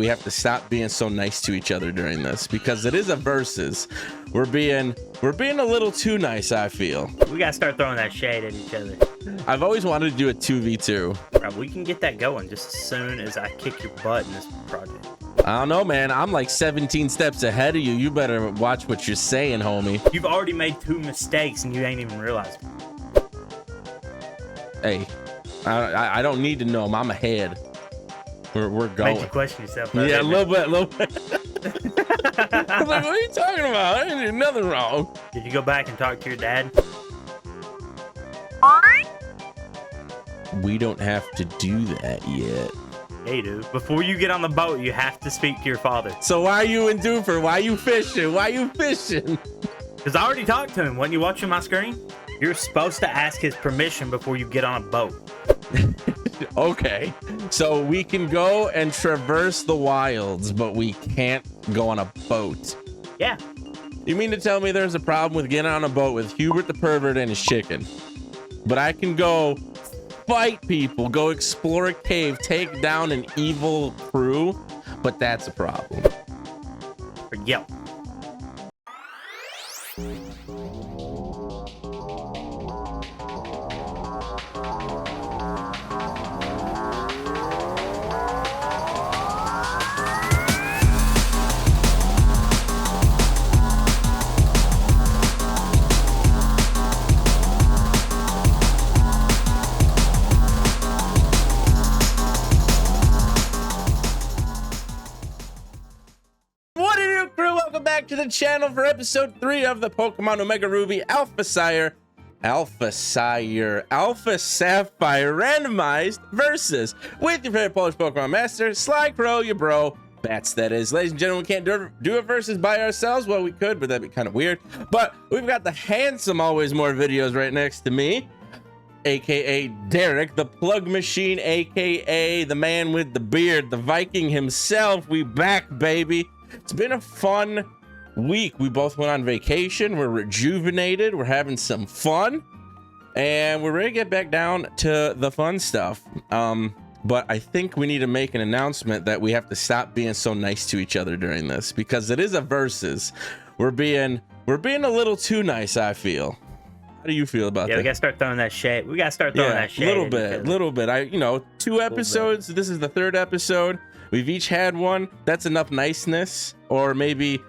we have to stop being so nice to each other during this, because it is a versus. We're being a little too nice, I feel. We gotta start throwing that shade at each other. I've always wanted to do a 2v2. Bro, we can get that going just as soon as I kick your butt in this project. I don't know, man. I'm like 17 steps ahead of you. You better watch what you're saying, homie. You've already made 2 mistakes and you ain't even realized it. Hey, I don't need to know them. I'm ahead. We're going. Made you question yourself. Yeah, a little bit. I was like, what are you talking about? I didn't do nothing wrong. Did you go back and talk to your dad? We don't have to do that yet. Yeah, you do. Before you get on the boat, you have to speak to your father. So why are you in Doofer? Why you fishing? Why you fishing? Because I already talked to him. When you watching my screen, you're supposed to ask his permission before you get on a boat. Okay, so we can go and traverse the wilds, but we can't go on a boat. Yeah. You mean to tell me there's a problem with getting on a boat with Hubert the pervert and his chicken, but I can go fight people, go explore a cave, take down an evil crew, but that's a problem. Yep. To the channel for episode 3 of the Pokemon Omega Ruby Alpha Sapphire randomized versus with your favorite Polish Pokemon master, Sly Crow, your bro, Bats, that is. Ladies and gentlemen, we can't do a versus by ourselves. Well, we could, but that'd be kind of weird. But we've got the handsome Always More Videos right next to me, aka Derek, the plug machine, aka the man with the beard, the Viking himself. We back, baby. It's been a fun week. We both went on vacation. We're rejuvenated. We're having some fun, and we're ready to get back down to the fun stuff. But I think we need to make an announcement that we have to stop being so nice to each other during this, because it is a versus. We're being a little too nice, I feel. How do you feel about that? Yeah, we gotta start throwing that shade. We gotta start throwing that shade. A little bit. 2 episodes. This is the 3rd episode. We've each had one. That's enough niceness, or maybe,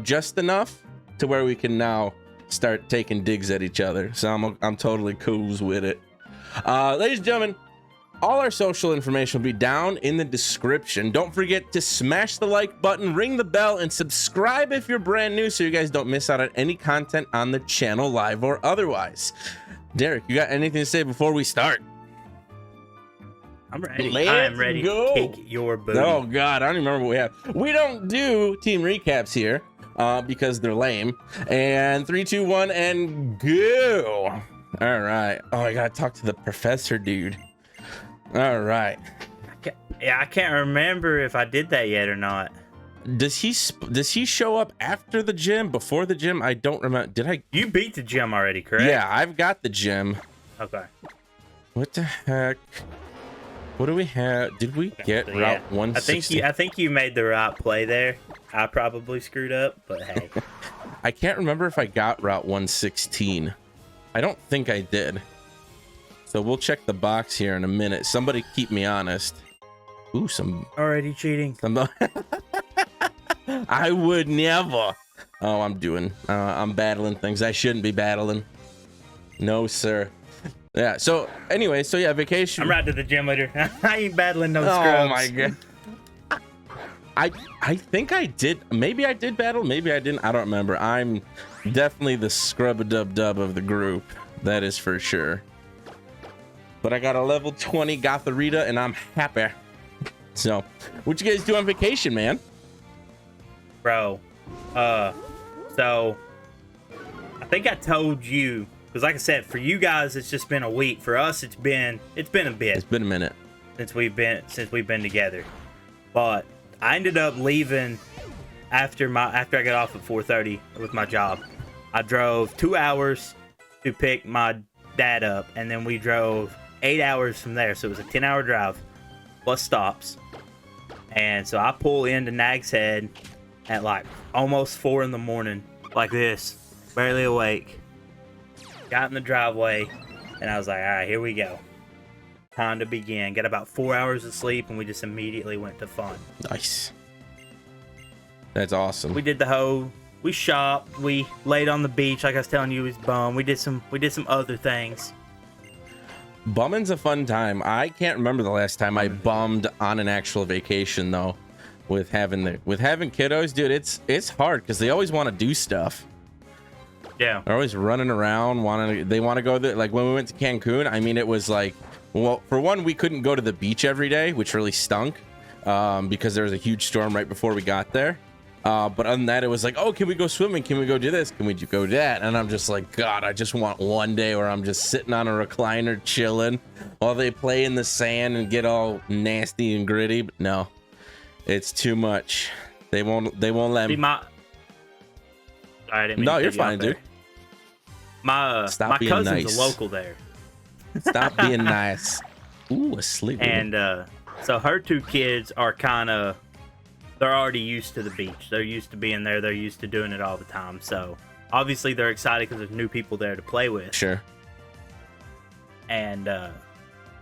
just enough to where we can now start taking digs at each other. So I'm totally cool with it. Ladies and gentlemen, all our social information will be down in the description. Don't forget to smash the like button, ring the bell, and subscribe if you're brand new so you guys don't miss out on any content on the channel, live or otherwise. Derek, you got anything to say before we start? I'm ready. Let's ready go. to kick your booty. Oh God, I don't even remember what we have. We don't do team recaps here because they're lame. And 3, 2, 1, and go. All right. Oh, I gotta talk to the professor dude. All right. I can't remember if I did that yet or not. Does he show up after the gym, before the gym? I don't remember. Did I? You beat the gym already, correct? Yeah, I've got the gym. Okay. What the heck? What do we have? Did we get Route 160? I think you made the right play there. I probably screwed up, but hey. I can't remember if I got Route 116. I don't think I did. So we'll check the box here in a minute. Somebody keep me honest. Ooh, already cheating. I would never. Oh, I'm battling things I shouldn't be battling. No, sir. Yeah, so anyway, yeah, vacation. I'm right to the gym later. I ain't battling no scrubs. Oh my God. I think I did. Maybe I did battle, maybe I didn't. I don't remember. I'm definitely the scrub-a-dub-dub of the group. That is for sure. But I got a level 20 Gotharita and I'm happy. So, what you guys do on vacation, man? Bro, so I think I told you. Because like I said, for you guys, it's just been a week. For us, it's been a bit. It's been a minute since we've been together. But I ended up leaving after I got off at 4:30 with my job. I drove 2 hours to pick my dad up, and then we drove 8 hours from there. So it was a 10-hour drive plus stops. And so I pull into Nag's Head at like almost 4 in the morning, like this, barely awake. Got in the driveway, and I was like, all right, here we go. Time to begin. Got about 4 hours of sleep, and we just immediately went to fun. Nice. That's awesome. We did the whole. We shopped. We laid on the beach, like I was telling you, it was bum. We did some other things. Bumming's a fun time. I can't remember the last time I bummed on an actual vacation though. With having kiddos, dude, it's hard because they always want to do stuff. Yeah. They're always running around, they want to go there. Like when we went to Cancun, I mean, it was like, well, for one, we couldn't go to the beach every day, which really stunk, because there was a huge storm right before we got there. But other than that, it was like, oh, can we go swimming? Can we go do this? Can we go do that? And I'm just like, God, I just want one day where I'm just sitting on a recliner chilling while they play in the sand and get all nasty and gritty. But no, it's too much. They won't let me. No, you're fine, dude. My cousin's nice. A local there. Stop being nice. Ooh, a sleep. And so her 2 kids are kind of, they're already used to the beach. They're used to being there. They're used to doing it all the time. So obviously they're excited because there's new people there to play with. Sure. And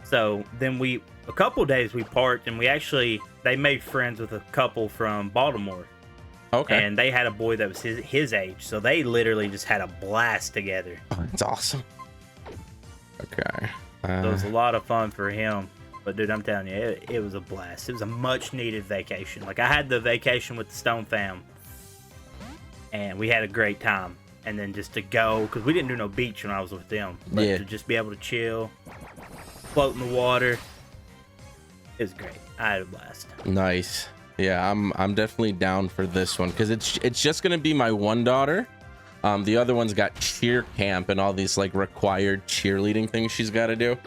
so then a couple days we parked, and they made friends with a couple from Baltimore. Okay. And they had a boy that was his age, so they literally just had a blast together. Oh, that's awesome. Okay. So it was a lot of fun for him. But dude, I'm telling you, it was a blast. It was a much needed vacation. Like I had the vacation with the Stone fam, and we had a great time. And then just to go, because we didn't do no beach when I was with them, but to just be able to chill, float in the water, it was great. I had a blast. Nice. Yeah, I'm definitely down for this one because it's just gonna be my one daughter. The other one's got cheer camp and all these like required cheerleading things she's got to do,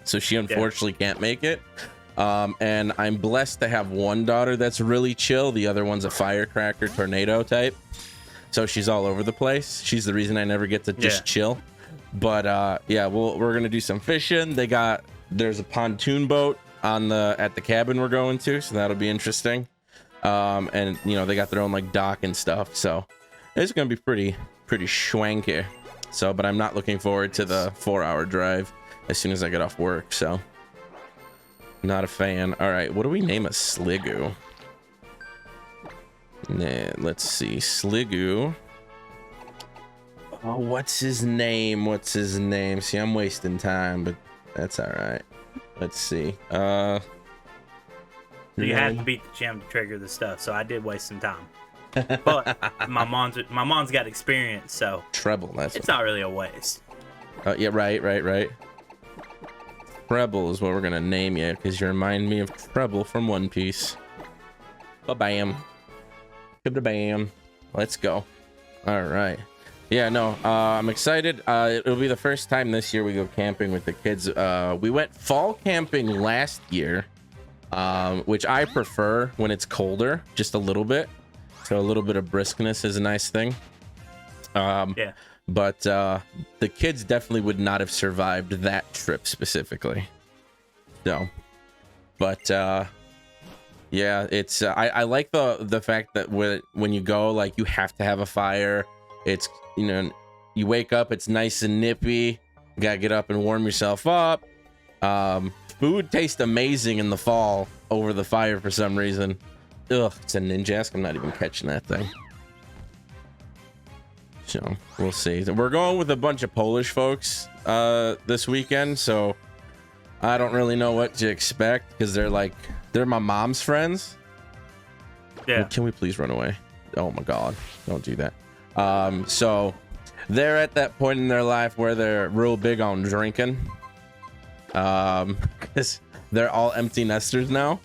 so she unfortunately can't make it. And I'm blessed to have one daughter that's really chill. The other one's a firecracker tornado type, so she's all over the place. She's the reason I never get to just chill. But yeah, we're gonna do some fishing. There's a pontoon boat at the cabin we're going to, so that'll be interesting. And you know, they got their own like dock and stuff, so it's gonna be pretty schwanky. So, but I'm not looking forward to the 4-hour drive as soon as I get off work, so not a fan. All right, what do we name a Sliggoo? Nah, let's see, Sliggoo. Oh, what's his name? See, I'm wasting time, but that's all right. Let's see. So you have to beat the gym to trigger the stuff. So I did waste some time, but my mom's got experience, so Treble. It's not really a waste. Yeah, right. Treble is what we're gonna name you because you remind me of Treble from One Piece. Ba-bam. Bam. Let's go. All right. Yeah, no, I'm excited. It'll be the first time this year we go camping with the kids. We went fall camping last year, which I prefer when it's colder, just a little bit. So a little bit of briskness is a nice thing. Yeah. But the kids definitely would not have survived that trip specifically. So, but yeah, it's I like the fact that when you go, like, you have to have a fire. It's, you know, you wake up, it's nice and nippy. You gotta get up and warm yourself up. Food tastes amazing in the fall over the fire for some reason. Ugh, it's a Ninjask. I'm not even catching that thing. So we'll see. We're going with a bunch of Polish folks this weekend, so I don't really know what to expect because they're my mom's friends. Yeah. Can we please run away? Oh my God, don't do that. So they're at that point in their life where they're real big on drinking, because they're all empty nesters now.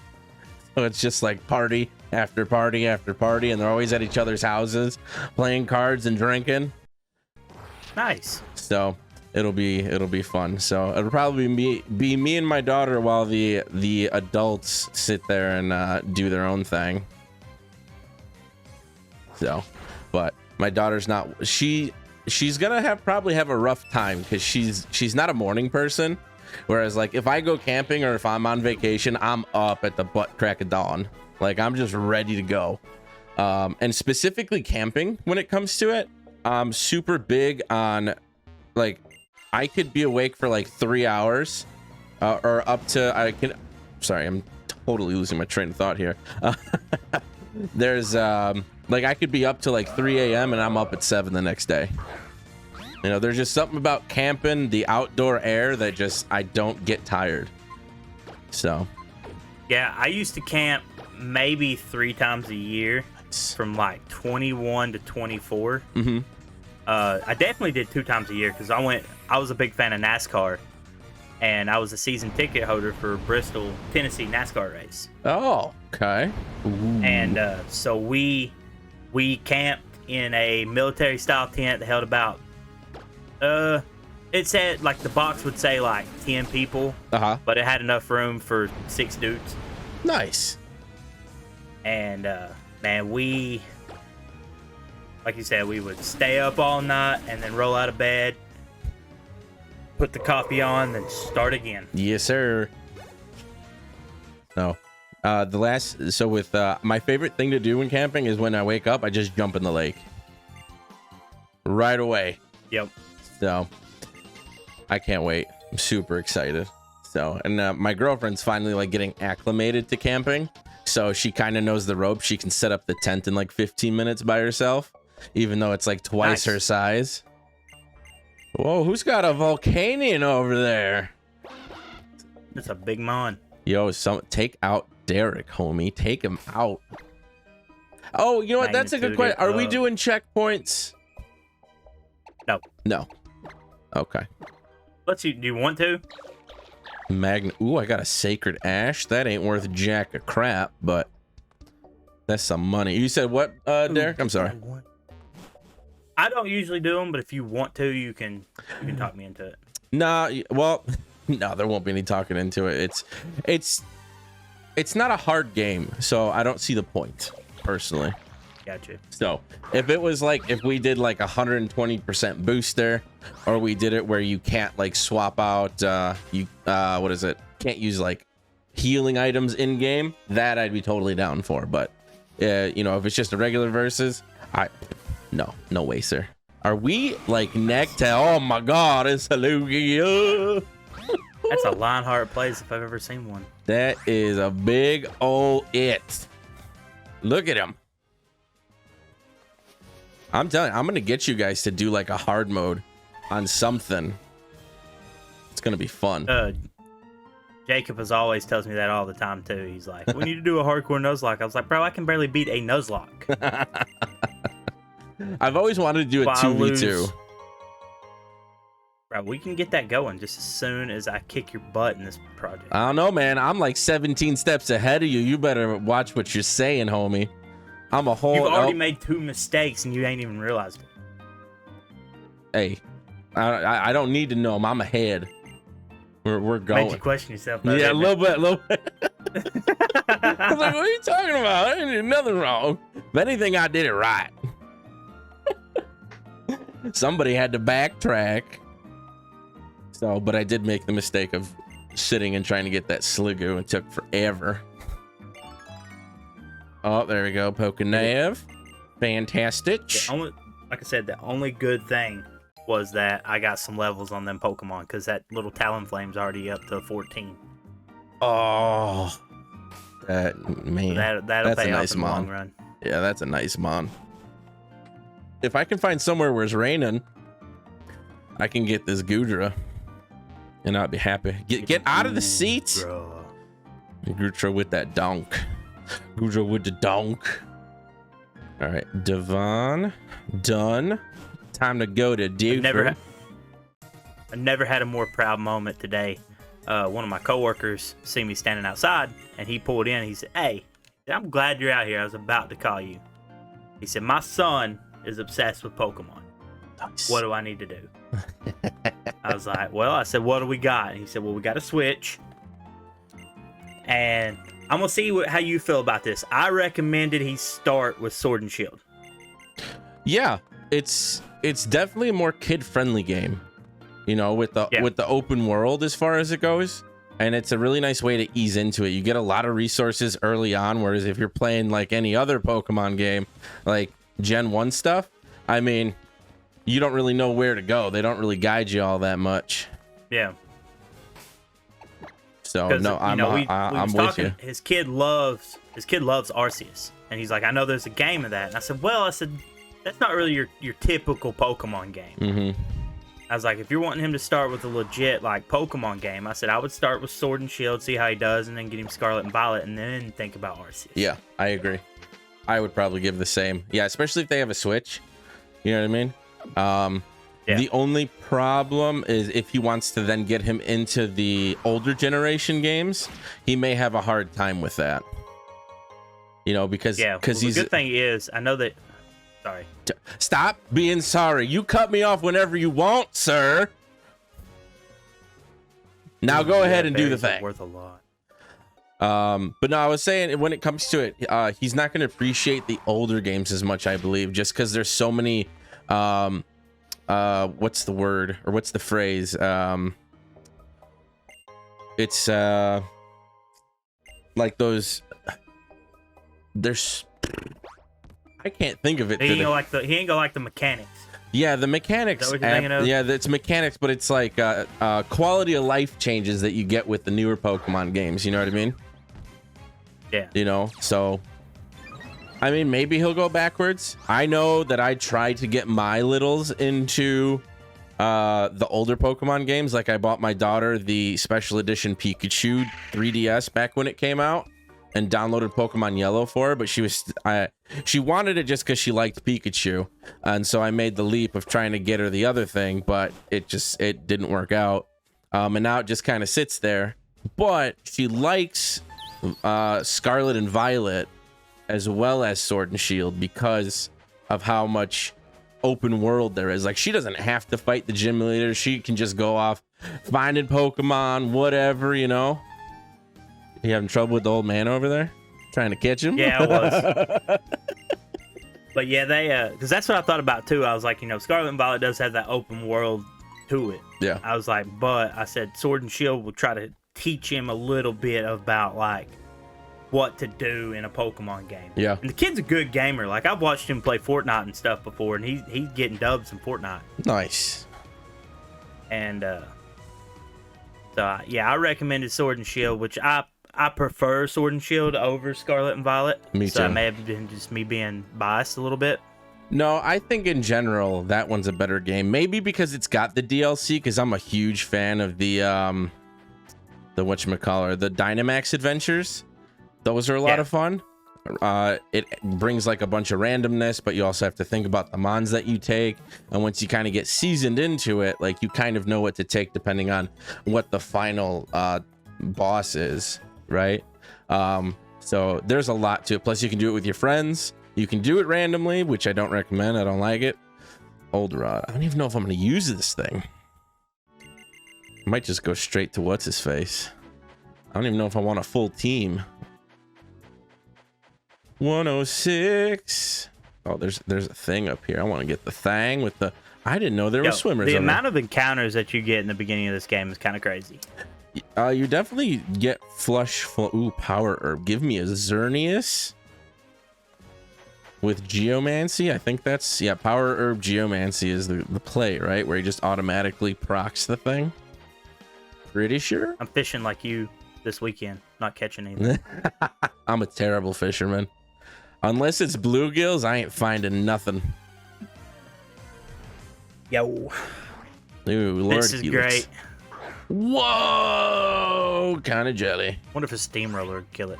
So it's just like party after party after party, and they're always at each other's houses playing cards and drinking. Nice. So it'll be fun. So it'll probably be me and my daughter while the adults sit there and do their own thing. So, but my daughter's not. She's gonna probably have a rough time because she's not a morning person. Whereas like if I go camping or if I'm on vacation, I'm up at the butt crack of dawn. Like I'm just ready to go. And specifically camping, when it comes to it, I'm super big on, like, I could be awake for like 3 hours or up to, sorry, I'm totally losing my train of thought here. There's like I could be up to like 3 a.m. and I'm up at 7 the next day. You know, there's just something about camping, the outdoor air, that just, I don't get tired. So yeah, I used to camp maybe 3 times a year from like 21 to 24. Mm-hmm. I definitely did 2 times a year because I was a big fan of NASCAR, and I was a season ticket holder for Bristol, Tennessee NASCAR race. Oh, okay. Ooh. And so we camped in a military style tent that held about it said, like, the box would say like 10 people, but it had enough room for 6 dudes. Nice. And man, we, like you said, we would stay up all night and then roll out of bed, put the coffee on, then start again. Yes, sir. No. So with my favorite thing to do when camping is when I wake up, I just jump in the lake right away. Yep. So I can't wait. I'm super excited. So, and my girlfriend's finally like getting acclimated to camping, so she kind of knows the ropes. She can set up the tent in like 15 minutes by herself, even though it's like twice her size. Whoa, who's got a volcanion over there? It's a big mon. Yo, take out Derek, homie. Take him out. Oh, you know what? That's a good question. Are we doing checkpoints? No. No. Okay. Do you want to? Ooh, I got a sacred ash. That ain't worth jack of crap, but that's some money. You said what, Derek? I'm sorry. I don't usually do them, but if you want to, you can talk me into it. Nah, well, no, there won't be any talking into it. It's not a hard game, so I don't see the point, personally. Gotcha. So if it was like, if we did like 120% booster, or we did it where you can't like swap out what is it, can't use like healing items in game, that I'd be totally down for. But you know, if it's just a regular versus, no way, sir. Are we like neck to, oh my god, it's a Lugia. That's a Lionheart plays if I've ever seen one. That is a big old it. Look at him. I'm telling you, I'm gonna get you guys to do like a hard mode on something. It's gonna be fun. Jacob always tells me that all the time too. He's like, we need to do a hardcore Nuzlocke. I was like, bro, I can barely beat a Nuzlocke. I've always wanted to do a 2v2. Bro, we can get that going just as soon as I kick your butt in this project. I don't know, man. I'm like 17 steps ahead of you. You better watch what you're saying, homie. I'm a whole. You've already made 2 mistakes and you ain't even realized it. Hey, I don't need to know them. I'm ahead. We're going. Made you question yourself. Yeah, a little bit. I was like, what are you talking about? I didn't do nothing wrong. If anything, I did it right. Somebody had to backtrack. So, but I did make the mistake of sitting and trying to get that Sliggoo. It took forever. Oh, there we go. Pokenav. Fantastic. Like I said, the only good thing was that I got some levels on them Pokemon, because that little Talonflame's already up to 14. Oh, that man. That'll pay off in the long run. Yeah, that's a nice mon. If I can find somewhere where it's raining, I can get this Goodra, and I'll be happy. Get out of the seats. Goodra with that donk. Goodra with the donk. All right, Devon, done. Time to go to Duke. I never had a more proud moment today. One of my coworkers see me standing outside, and he pulled in. He said, "Hey, I'm glad you're out here. I was about to call you." He said, "My son is obsessed with Pokemon. Nice. What do I need to do?" I was like, "Well," I said, "what do we got?" And he said, "Well, we got a Switch, and I'm gonna see how you feel about this. I recommended he start with Sword and Shield." Yeah, it's definitely a more kid-friendly game. you know, with the open world as far as it goes. And it's a really nice way to ease into it. You get a lot of resources early on, whereas if you're playing like any other Pokemon game, like Gen 1 stuff, I mean, you don't really know where to go. They don't really guide you all that much. Yeah. So no, I'm with you. His kid loves Arceus, and he's like, I know there's a game of that. And I said, that's not really your typical Pokemon game. Mm-hmm. I was like, if you're wanting him to start with a legit like Pokemon game, I said I would start with Sword and Shield, see how he does, and then get him Scarlet and Violet, and then think about Arceus. Yeah, I agree. I would probably give the same. Yeah, especially if they have a Switch. You know what I mean? Yeah. The only problem is if he wants to then get him into the older generation games, he may have a hard time with that. You know, because the good thing is, I know that. Sorry. Stop being sorry. You cut me off whenever you want, sir. Now go ahead and do the thing. Worth a lot. But no, I was saying when it comes to it, he's not going to appreciate the older games as much, I believe, just because there's so many. What's the word or what's the phrase? It's like those. There's. I can't think of it. He ain't gonna like the mechanics. Yeah, the mechanics. Is that what you're thinking of? Yeah, it's mechanics, but it's like quality of life changes that you get with the newer Pokemon games. You know what I mean? Yeah. You know, so I mean, maybe he'll go backwards. I know that I tried to get my littles into the older Pokemon games. Like I bought my daughter the special edition Pikachu 3DS back when it came out, and downloaded Pokemon Yellow for her, but she wanted it just because she liked Pikachu, and so I made the leap of trying to get her the other thing, but it didn't work out, and now it just kind of sits there. But she likes Scarlet and Violet as well as Sword and Shield because of how much open world there is. Like, she doesn't have to fight the gym leader. She can just go off finding Pokemon, whatever, you know. You having trouble with the old man over there? Trying to catch him? Yeah, I was. But yeah, they, because that's what I thought about too. I was like, you know, Scarlet and Violet does have that open world to it. Yeah. I was like, but I said Sword and Shield will try to teach him a little bit about like what to do in a Pokemon game. Yeah. And the kid's a good gamer. Like, I've watched him play Fortnite and stuff before, and he's getting dubs in Fortnite. Nice. And so yeah, I recommended Sword and Shield, which I prefer Sword and Shield over Scarlet and Violet. Me too. So it may have been just me being biased a little bit. No, I think in general that one's a better game. Maybe because it's got the DLC, because I'm a huge fan of the whatchamacallit, the Dynamax adventures. Those are a lot of fun. It brings like a bunch of randomness, but you also have to think about the mons that you take. And once you kind of get seasoned into it, like you kind of know what to take depending on what the final boss is, right? So there's a lot to it. Plus you can do it with your friends. You can do it randomly, which I don't recommend. I don't like it. Old Rod. I don't even know if I'm going to use this thing. I might just go straight to what's his face. I don't even know if I want a full team. 106. Oh, there's a thing up here. I want to get the thing with the. I didn't know there were swimmers. The amount of encounters that you get in the beginning of this game is kind of crazy. You definitely get ooh, power herb. Give me a Xerneas with Geomancy. I think that's power herb Geomancy is the play, right? Where he just automatically procs the thing. Pretty sure. I'm fishing like you this weekend, not catching anything. I'm a terrible fisherman. Unless it's bluegills, I ain't finding nothing. Yo. Ooh, Lord, this is great. Whoa, kind of jelly. Wonder if a steamroller would kill it.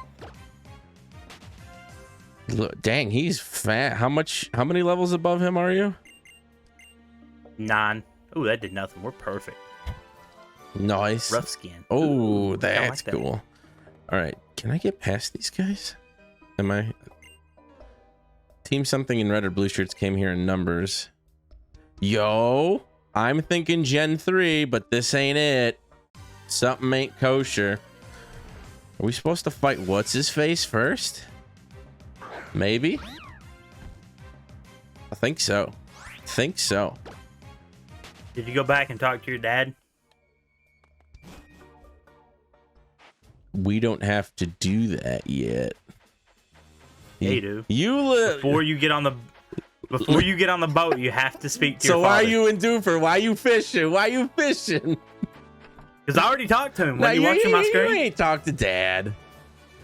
Look, dang, he's fat. How many levels above him are you? 9. Ooh, that did nothing. We're perfect. Nice. Rough skin. Oh, that's like that. cool. All right, can I get past these guys? Am I? Team something in red or blue shirts came here in numbers. Yo, I'm thinking Gen 3, but this ain't it. Something ain't kosher. Are we supposed to fight what's his face first? Maybe. I think so. Did you go back and talk to your dad? We don't have to do that yet. Yeah, you do. You Before you get on the boat, you have to speak to your So father. why are you in Doofer? Why you fishing? Why you fishing? Because I already talked to him. No, When you watching my screen? You ain't talked to Dad.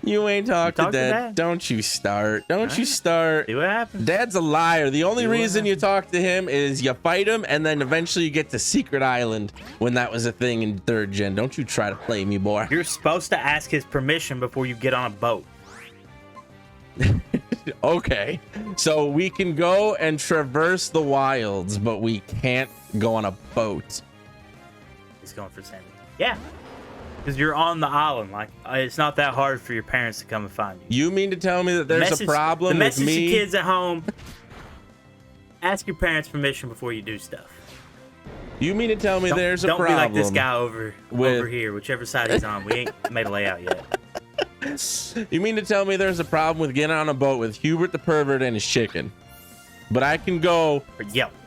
You ain't talked to Dad. Don't you start. Don't you start. See what happens. Dad's a liar. The only reason you talk to him is you fight him, and then eventually you get to Secret Island when that was a thing in 3rd gen. Don't you try to play me, boy. You're supposed to ask his permission before you get on a boat. Okay. So we can go and traverse the wilds, but we can't go on a boat. He's going for Sammy. Yeah. Because you're on the island. Like, it's not that hard for your parents to come and find you. You mean to tell me that there's a problem with me? The message to kids at home, ask your parents' permission before you do stuff. You mean to tell me there's a problem? Don't be like this guy over here, whichever side he's on. We ain't made a layout yet. You mean to tell me there's a problem with getting on a boat with Hubert the pervert and his chicken? But I can go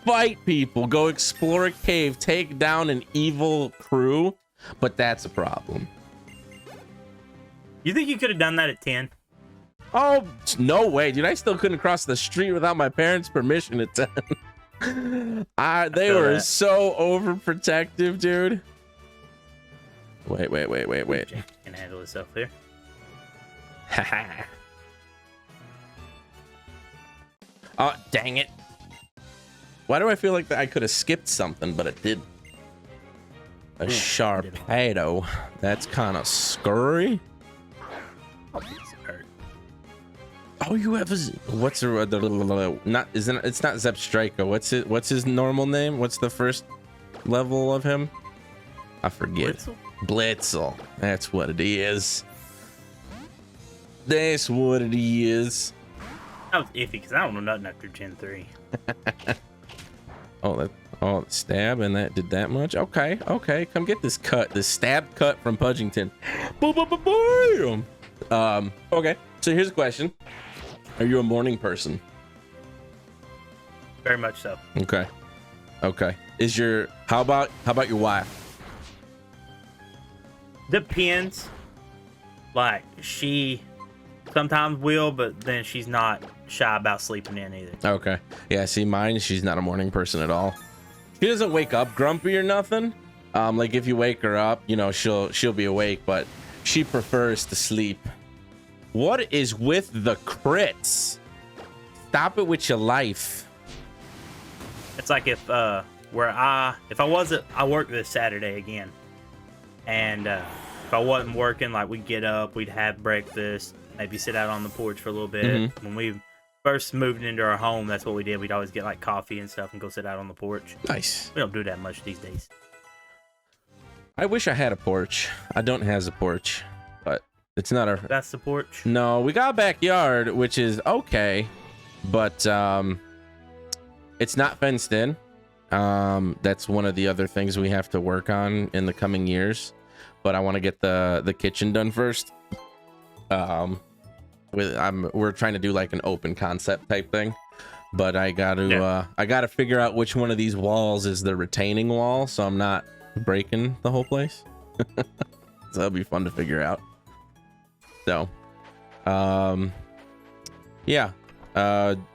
fight people, go explore a cave, take down an evil crew, but that's a problem. You think you could have done that at 10? Oh, no way, dude. I still couldn't cross the street without my parents' permission at 10. They were so overprotective, dude. Wait. Jack can handle himself here. Oh, dang it. Why do I feel like I could have skipped something, but it didn't? A Sharpedo. That's kind of scurry. Oh, you have what's the not isn't it's not Zepstrika. What's his normal name? What's the first level of him? I forget. Blitzel. That's what it is. That's what it is. That was iffy because I don't know nothing after Gen 3. Oh, stab, and that did that much. Okay. Come get this cut, this stab cut from Pudgington. Boom, boom, boom, boom. Okay. So here's a question: are you a morning person? Very much so. Okay. Is your how about your wife? Depends. Like, she sometimes will, but then she's not shy about sleeping in either. Okay. Yeah, see, mine, she's not a morning person at all. She doesn't wake up grumpy or nothing. Like if you wake her up, you know, she'll be awake, but she prefers to sleep. What is with the crits? Stop it with your life. It's like if I work this Saturday again, and if I wasn't working, like, we'd get up, we'd have breakfast, maybe sit out on the porch for a little bit. Mm-hmm. When we first moved into our home, that's what we did. We'd always get like coffee and stuff and go sit out on the porch. Nice. We don't do that much these days. I wish I had a porch. I don't have a porch, but it's not our. That's the porch. No, we got a backyard, which is okay, but it's not fenced in. That's one of the other things we have to work on in the coming years. But I want to get the kitchen done first. We're trying to do like an open concept type thing, but I gotta figure out which one of these walls is the retaining wall, so I'm not breaking the whole place. So that'll be fun to figure out. So, yeah.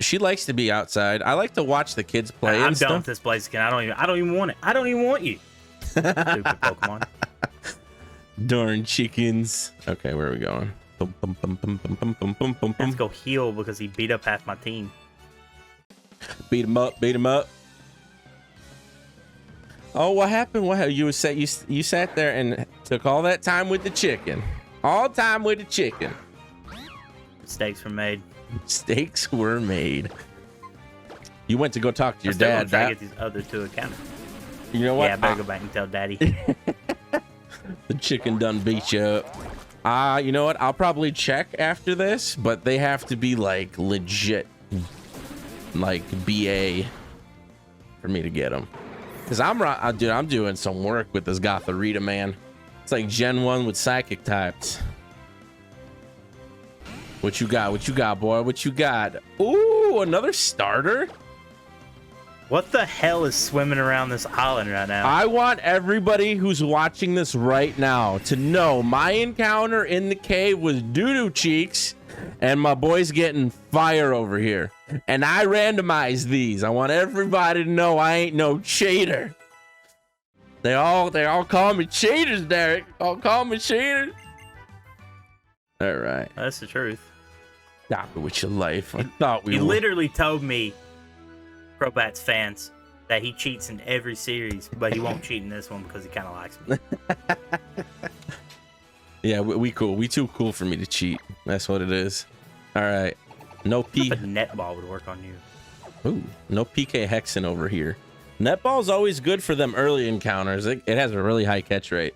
She likes to be outside. I like to watch the kids play. I'm done with this place again. I don't even want it. I don't even want you. Stupid Pokemon. Darn chickens. Okay, where are we going? Let's go heal because he beat up half my team. Beat him up. Oh, what happened? You sat there and took all that time with the chicken. All time with the chicken. Mistakes were made. Mistakes were made. You went to go talk to your dad. Try to get these other two accounts. You know what? Yeah, I better go back and tell Daddy. The chicken done beat you up. You know what? I'll probably check after this, but they have to be like legit, like BA, for me to get them. Cause I'm doing some work with this Gotharita, man. It's like Gen 1 with psychic types. What you got? What you got, boy? What you got? Ooh, another starter. What the hell is swimming around this island right now? I want everybody who's watching this right now to know my encounter in the cave was doo-doo cheeks, and my boy's getting fire over here. And I randomized these. I want everybody to know I ain't no cheater. They all call me cheaters, Derek. All call me cheaters. All right. That's the truth. Stop it with your life. I thought we He were. literally told me, Krobatz fans, that he cheats in every series, but he won't cheat in this one because he kind of likes me. Yeah, we cool. We too cool for me to cheat. That's what it is. All right. No P. A netball would work on you. Ooh, no PK hexing over here. Netball's always good for them early encounters. It has a really high catch rate.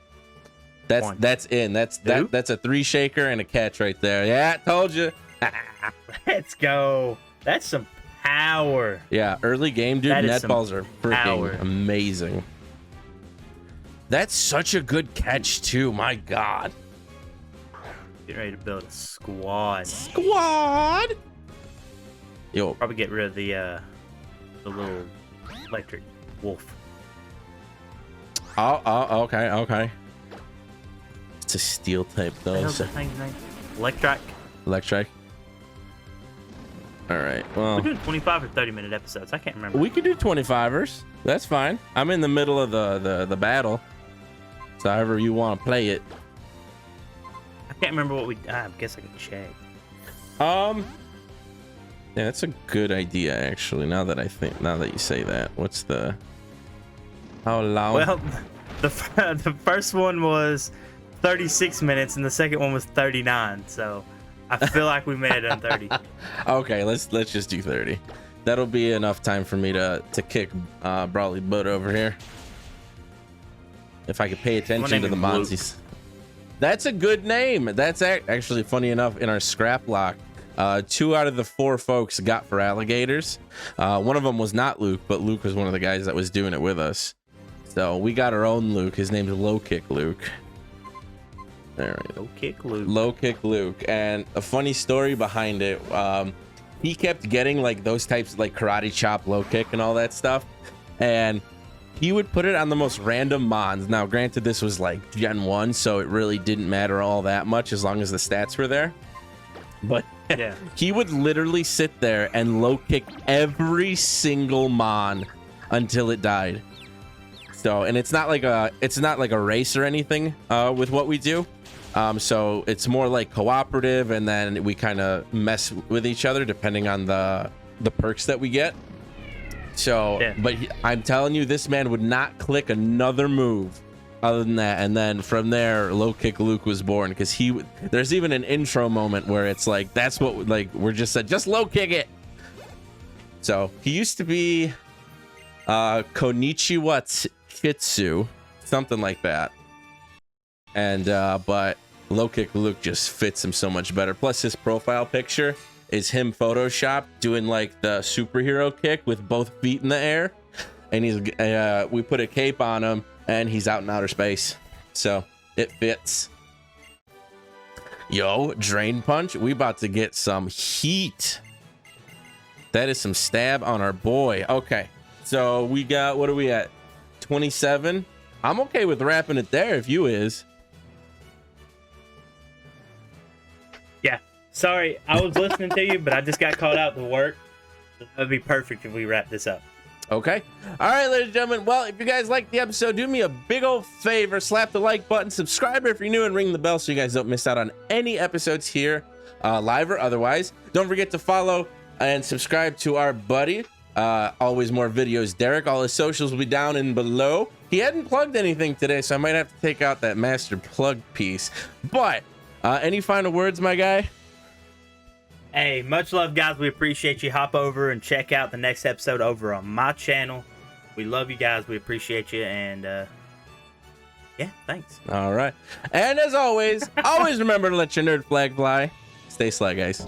That's in. That's a 3 shaker and a catch right there. Yeah, told you. Let's go. That's some power. Yeah, early game, dude. Netballs are freaking amazing. That's such a good catch too. My God. Get ready to build a squad. Squad. Yo, Probably get rid of the little electric wolf. Oh, okay. It's a steel type though. So. Electric. Electric. All right. Well, We're doing 25 or 30-minute episodes. I can't remember. we could do 25ers. That's fine. I'm in the middle of the battle. So however you want to play it. I can't remember what we. I guess I can check. Yeah, that's a good idea actually. Now that you say that, what's the? How long? Well, the first one was 36 minutes, and the second one was 39. So I feel like we made it on 30. Okay, let's just do 30. That'll be enough time for me to kick Brawly butt over here. If I could pay attention to the Monsies. That's a good name. That's actually funny enough. In our scrap block, 2 out of the 4 folks got for alligators. One of them was not Luke, but Luke was one of the guys that was doing it with us. So we got our own Luke. His name's Low Kick Luke. All right. Low Kick Luke. Low Kick Luke. And a funny story behind it. He kept getting like those types of like karate chop, low kick, and all that stuff. And he would put it on the most random mons. Now, granted, this was like Gen 1, so it really didn't matter all that much as long as the stats were there. But yeah, he would literally sit there and low kick every single mon until it died. So, and it's not like a race or anything with what we do. So it's more like cooperative, and then we kind of mess with each other depending on the perks that we get. So, yeah. But I'm telling you, this man would not click another move other than that. And then from there, Low Kick Luke was born, because there's even an intro moment where it's like, that's what, like, we're just said, just low kick it. So he used to be Konichiwa Chitsu, something like that. And but Low Kick Luke just fits him so much better. Plus his profile picture is him photoshopped doing like the superhero kick with both feet in the air, and he's we put a cape on him and he's out in outer space, so it fits. Yo, Drain Punch, we about to get some heat. That is some stab on our boy. Okay, so we got, what are we at, 27? I'm okay with wrapping it there if you is. Yeah, sorry, I was listening to you, but I just got called out to work. That'd be perfect if we wrap this up. Okay. All right, ladies and gentlemen. Well, if you guys liked the episode, do me a big old favor. Slap the like button, subscribe if you're new, and ring the bell so you guys don't miss out on any episodes here, live or otherwise. Don't forget to follow and subscribe to our buddy. Always more videos, Derek. All his socials will be down in below. He hadn't plugged anything today, so I might have to take out that master plug piece. But any final words, my guy? Hey, much love, guys. We appreciate you. Hop over and check out the next episode over on my channel. We love you guys. We appreciate you. And yeah, thanks. All right. And as always, always remember to let your nerd flag fly. Stay sly, guys.